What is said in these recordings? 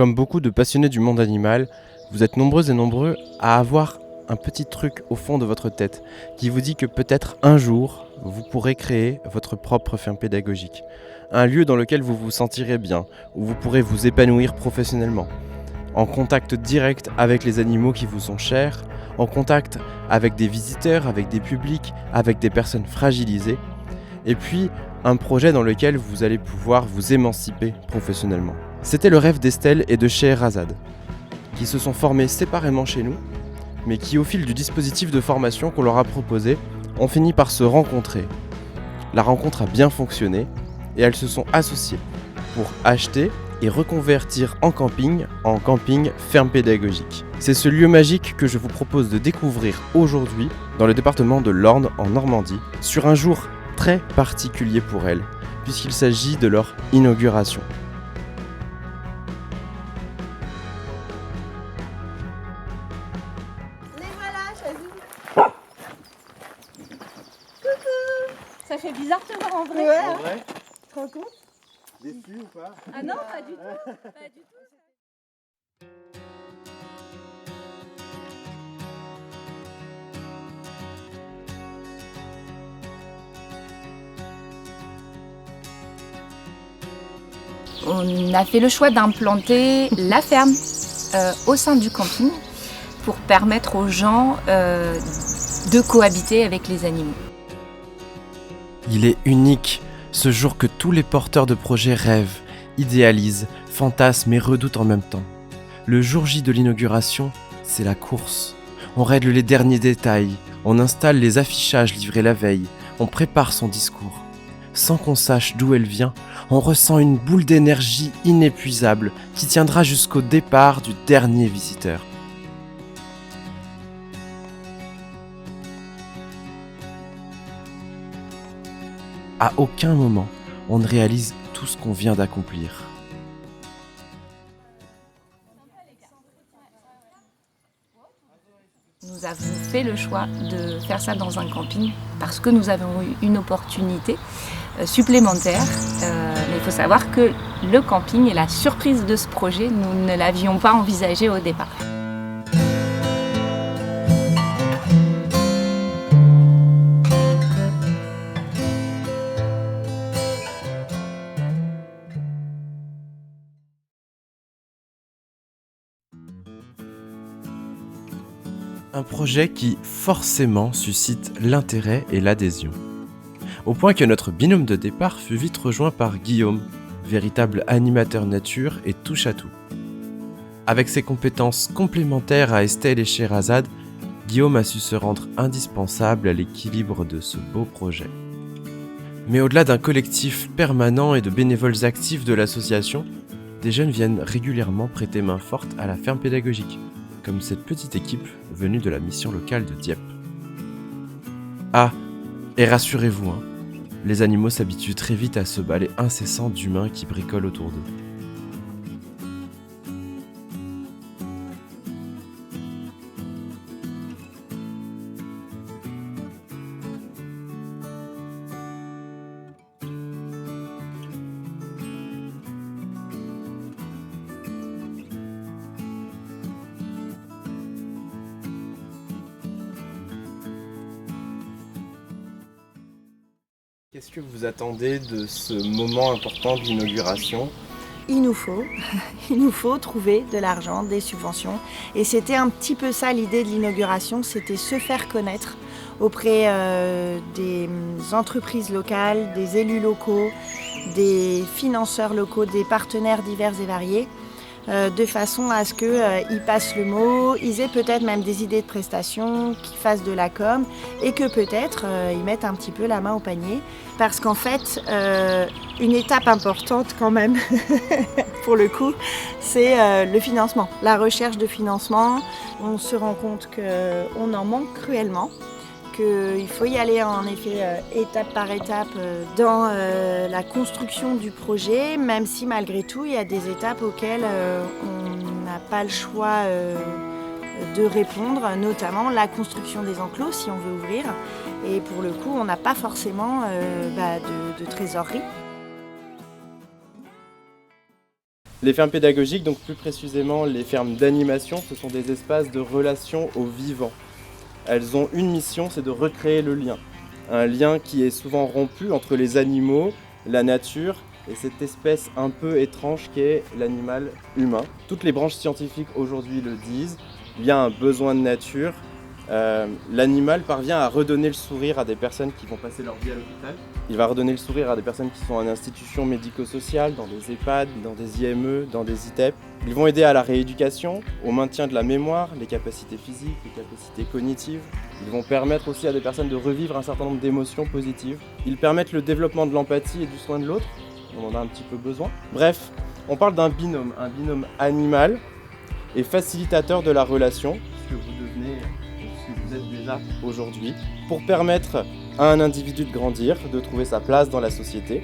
Comme beaucoup de passionnés du monde animal, vous êtes nombreuses et nombreux à avoir un petit truc au fond de votre tête qui vous dit que peut-être un jour, vous pourrez créer votre propre ferme pédagogique. Un lieu dans lequel vous vous sentirez bien, où vous pourrez vous épanouir professionnellement, en contact direct avec les animaux qui vous sont chers, en contact avec des visiteurs, avec des publics, avec des personnes fragilisées, et puis un projet dans lequel vous allez pouvoir vous émanciper professionnellement. C'était le rêve d'Estelle et de Scheherazade, qui se sont formés séparément chez nous, mais qui au fil du dispositif de formation qu'on leur a proposé, ont fini par se rencontrer. La rencontre a bien fonctionné, et elles se sont associées pour acheter et reconvertir en camping ferme pédagogique. C'est ce lieu magique que je vous propose de découvrir aujourd'hui dans le département de l'Orne en Normandie, sur un jour très particulier pour elles, puisqu'il s'agit de leur inauguration. Les voilà, Chazou. Coucou. Ça fait bizarre de te voir en vrai. Ouais. En vrai. Tu te rends compte? Déçu ou pas? Ah non, pas du tout. Pas du tout. On a fait le choix d'implanter la ferme au sein du camping pour permettre aux gens de cohabiter avec les animaux. Il est unique, ce jour que tous les porteurs de projets rêvent, idéalisent, fantasment et redoutent en même temps. Le jour J de l'inauguration, c'est la course. On règle les derniers détails, on installe les affichages livrés la veille, on prépare son discours. Sans qu'on sache d'où elle vient, on ressent une boule d'énergie inépuisable qui tiendra jusqu'au départ du dernier visiteur. À aucun moment, on ne réalise tout ce qu'on vient d'accomplir. Nous avons fait le choix de faire ça dans un camping parce que nous avons eu une opportunité supplémentaire. Mais il faut savoir que le camping est la surprise de ce projet. Nous ne l'avions pas envisagé au départ. Un projet qui forcément suscite l'intérêt et l'adhésion. Au point que notre binôme de départ fut vite rejoint par Guillaume, véritable animateur nature et touche-à-tout. Avec ses compétences complémentaires à Estelle et Scheherazade, Guillaume a su se rendre indispensable à l'équilibre de ce beau projet. Mais au-delà d'un collectif permanent et de bénévoles actifs de l'association, des jeunes viennent régulièrement prêter main forte à la ferme pédagogique, comme cette petite équipe venue de la mission locale de Dieppe. Ah, et rassurez-vous, les animaux s'habituent très vite à ce balai incessant d'humains qui bricolent autour d'eux. Qu'est-ce que vous attendez de ce moment important de l'inauguration ? Il nous faut trouver de l'argent, des subventions. Et c'était un petit peu ça l'idée de l'inauguration, c'était se faire connaître auprès des entreprises locales, des élus locaux, des financeurs locaux, des partenaires divers et variés, de façon à ce qu'ils passent le mot, ils aient peut-être même des idées de prestations, qu'ils fassent de la com et que peut-être ils mettent un petit peu la main au panier. Parce qu'en fait, une étape importante quand même, pour le coup, c'est le financement, la recherche de financement. On se rend compte qu'on en manque cruellement, qu'il faut y aller en effet étape par étape dans la construction du projet, même si malgré tout il y a des étapes auxquelles on n'a pas le choix de répondre, notamment la construction des enclos si on veut ouvrir. Et pour le coup, on n'a pas forcément de trésorerie. Les fermes pédagogiques, donc plus précisément les fermes d'animation, ce sont des espaces de relation au vivant. Elles ont une mission, c'est de recréer le lien. Un lien qui est souvent rompu entre les animaux, la nature et cette espèce un peu étrange qu'est l'animal humain. Toutes les branches scientifiques aujourd'hui le disent, il y a un besoin de nature. L'animal parvient à redonner le sourire à des personnes qui vont passer leur vie à l'hôpital. Il va redonner le sourire à des personnes qui sont en institutions médico-sociales, dans des EHPAD, dans des IME, dans des ITEP. Ils vont aider à la rééducation, au maintien de la mémoire, les capacités physiques, les capacités cognitives. Ils vont permettre aussi à des personnes de revivre un certain nombre d'émotions positives. Ils permettent le développement de l'empathie et du soin de l'autre. On en a un petit peu besoin. Bref, on parle d'un binôme, un binôme animal et facilitateur de la relation, ce que vous devenez, ce que vous êtes déjà aujourd'hui, pour permettre à un individu de grandir, de trouver sa place dans la société,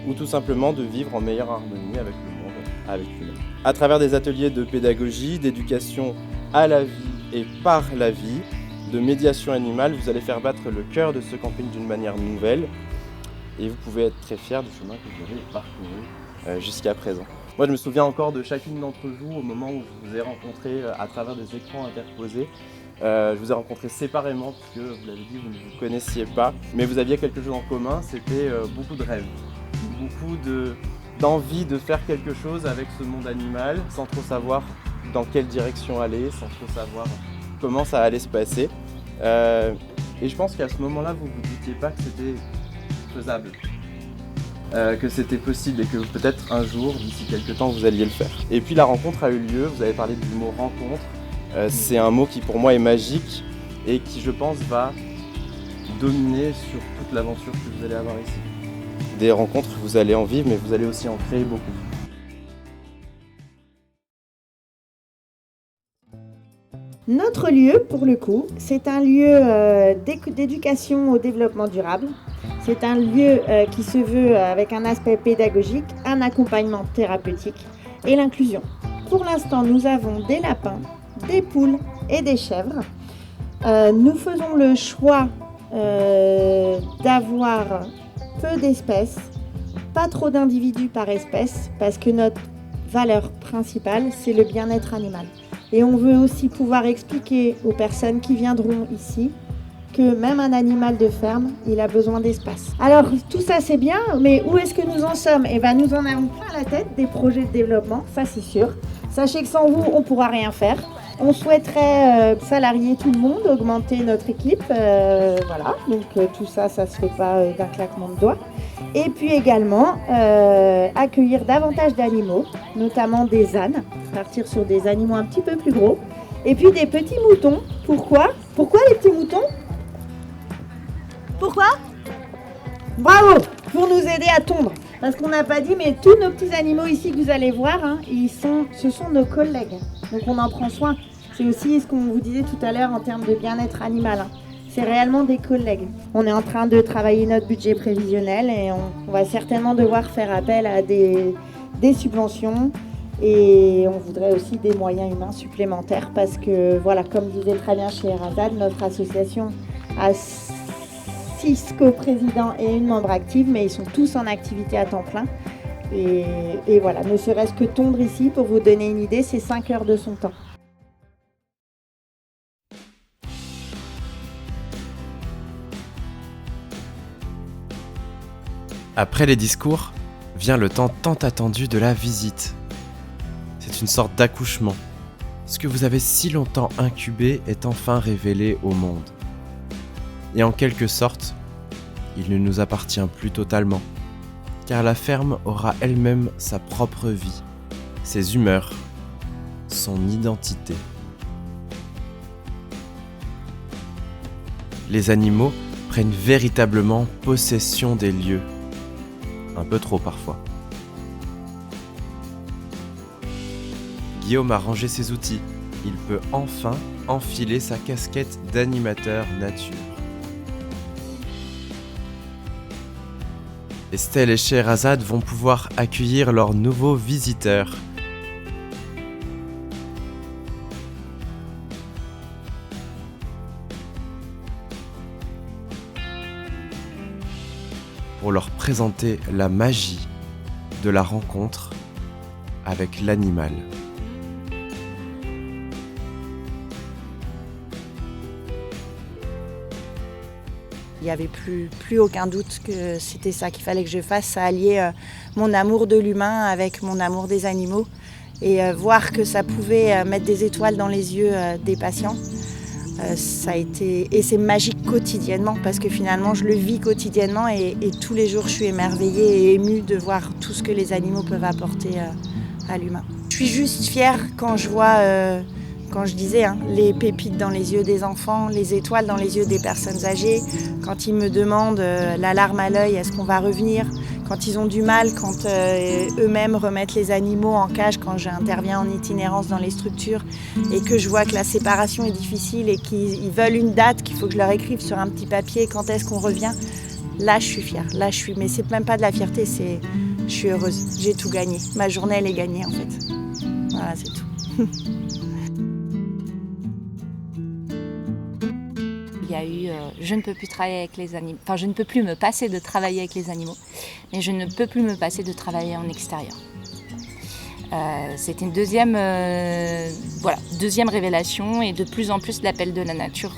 ou tout simplement de vivre en meilleure harmonie avec le monde, avec lui-même. À travers des ateliers de pédagogie, d'éducation à la vie et par la vie, de médiation animale, vous allez faire battre le cœur de ce camping d'une manière nouvelle, et vous pouvez être très fiers du chemin que vous avez parcouru jusqu'à présent. Moi, je me souviens encore de chacune d'entre vous au moment où je vous ai rencontré à travers des écrans interposés. Je vous ai rencontrés séparément puisque, vous l'avez dit, vous ne vous connaissiez pas, mais vous aviez quelque chose en commun, c'était beaucoup de rêves, beaucoup d'envie de faire quelque chose avec ce monde animal, sans trop savoir dans quelle direction aller, sans trop savoir comment ça allait se passer. Et je pense qu'à ce moment-là, vous ne vous doutiez pas que c'était faisable, que c'était possible et que peut-être un jour, d'ici quelques temps, vous alliez le faire. Et puis la rencontre a eu lieu, vous avez parlé du mot rencontre, c'est un mot qui pour moi est magique et qui je pense va dominer sur toute l'aventure que vous allez avoir ici. Des rencontres, vous allez en vivre, mais vous allez aussi en créer beaucoup. Notre lieu, pour le coup, c'est un lieu d'éducation au développement durable. C'est un lieu qui se veut avec un aspect pédagogique, un accompagnement thérapeutique et l'inclusion. Pour l'instant, nous avons des lapins, des poules et des chèvres. Nous faisons le choix d'avoir peu d'espèces, pas trop d'individus par espèce, parce que notre valeur principale, c'est le bien-être animal. Et on veut aussi pouvoir expliquer aux personnes qui viendront ici que même un animal de ferme, il a besoin d'espace. Alors tout ça c'est bien, mais où est-ce que nous en sommes ? Eh bien nous en avons plein la tête, des projets de développement, ça c'est sûr. Sachez que sans vous, on ne pourra rien faire. On souhaiterait salarier tout le monde, augmenter notre équipe, voilà. Donc tout ça, ça ne se fait pas d'un claquement de doigts. Et puis également accueillir davantage d'animaux, notamment des ânes, partir sur des animaux un petit peu plus gros. Et puis des petits moutons. Pourquoi ? Pourquoi les petits moutons ? Pourquoi ? Bravo ! Pour nous aider à tondre. Parce qu'on n'a pas dit, mais tous nos petits animaux ici que vous allez voir, hein, ce sont nos collègues. Donc on en prend soin. C'est aussi ce qu'on vous disait tout à l'heure en termes de bien-être animal. Hein. C'est réellement des collègues. On est en train de travailler notre budget prévisionnel et on va certainement devoir faire appel à des subventions. Et on voudrait aussi des moyens humains supplémentaires parce que, voilà, comme disait très bien chez Erazade, notre association a 6 coprésidents et une membre active, mais ils sont tous en activité à temps plein. Et voilà, ne serait-ce que tondre ici, pour vous donner une idée, c'est 5 heures de son temps. Après les discours, vient le temps tant attendu de la visite. C'est une sorte d'accouchement. Ce que vous avez si longtemps incubé est enfin révélé au monde. Et en quelque sorte, il ne nous appartient plus totalement, car la ferme aura elle-même sa propre vie, ses humeurs, son identité. Les animaux prennent véritablement possession des lieux, un peu trop parfois. Guillaume a rangé ses outils, il peut enfin enfiler sa casquette d'animateur nature. Estelle et Scheherazade vont pouvoir accueillir leurs nouveaux visiteurs. Pour leur présenter la magie de la rencontre avec l'animal. Il n'y avait plus aucun doute que c'était ça qu'il fallait que je fasse, ça alliait mon amour de l'humain avec mon amour des animaux et voir que ça pouvait mettre des étoiles dans les yeux des patients. Ça a été, et c'est magique quotidiennement parce que finalement je le vis quotidiennement et tous les jours je suis émerveillée et émue de voir tout ce que les animaux peuvent apporter à l'humain. Je suis juste fière quand je vois, quand je disais, les pépites dans les yeux des enfants, les étoiles dans les yeux des personnes âgées, quand ils me demandent la larme à l'œil, est-ce qu'on va revenir ? Quand ils ont du mal, quand eux-mêmes remettent les animaux en cage, quand j'interviens en itinérance dans les structures et que je vois que la séparation est difficile et qu'ils veulent une date, qu'il faut que je leur écrive sur un petit papier quand est-ce qu'on revient, là je suis fière, mais c'est même pas de la fierté, je suis heureuse, j'ai tout gagné, ma journée elle est gagnée en fait, voilà c'est tout. Il y a eu, je ne peux plus travailler avec les animaux, enfin je ne peux plus me passer de travailler avec les animaux, mais je ne peux plus me passer de travailler en extérieur. C'était une deuxième révélation et de plus en plus l'appel de la nature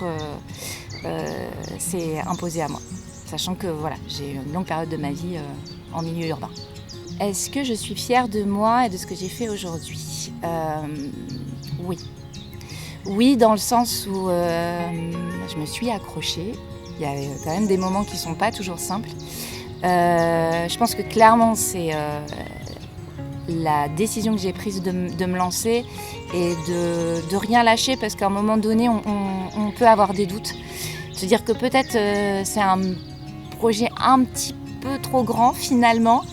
s'est imposé à moi, sachant que j'ai eu une longue période de ma vie en milieu urbain. Est-ce que je suis fière de moi et de ce que j'ai fait aujourd'hui ? Oui. Oui, dans le sens où je me suis accrochée. Il y a quand même des moments qui ne sont pas toujours simples. Je pense que clairement, c'est la décision que j'ai prise de me lancer et de rien lâcher parce qu'à un moment donné, on peut avoir des doutes. Se dire que peut-être c'est un projet un petit peu trop grand finalement,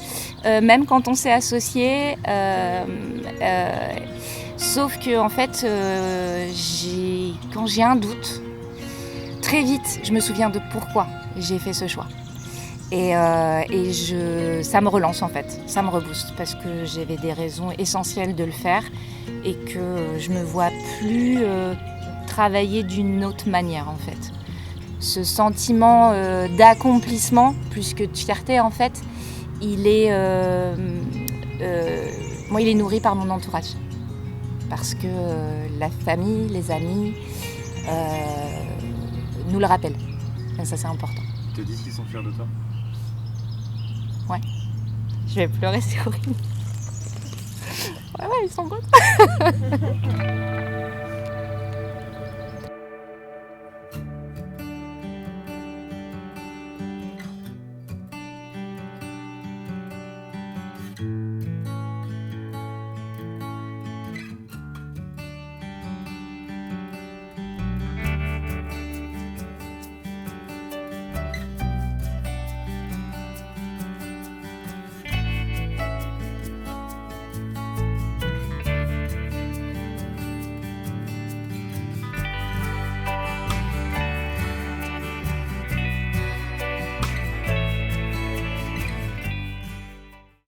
même quand on s'est associé. Sauf que en fait, quand j'ai un doute, très vite, je me souviens de pourquoi j'ai fait ce choix. Et ça me relance en fait, ça me rebooste parce que j'avais des raisons essentielles de le faire et que je me vois plus travailler d'une autre manière en fait. Ce sentiment d'accomplissement plus que de fierté en fait, il est nourri par mon entourage. Parce que la famille, les amis nous le rappellent. Et ça, c'est important. Ils te disent qu'ils sont fiers de toi ? Ouais. Je vais pleurer, c'est horrible. Ouais, ils sont contents.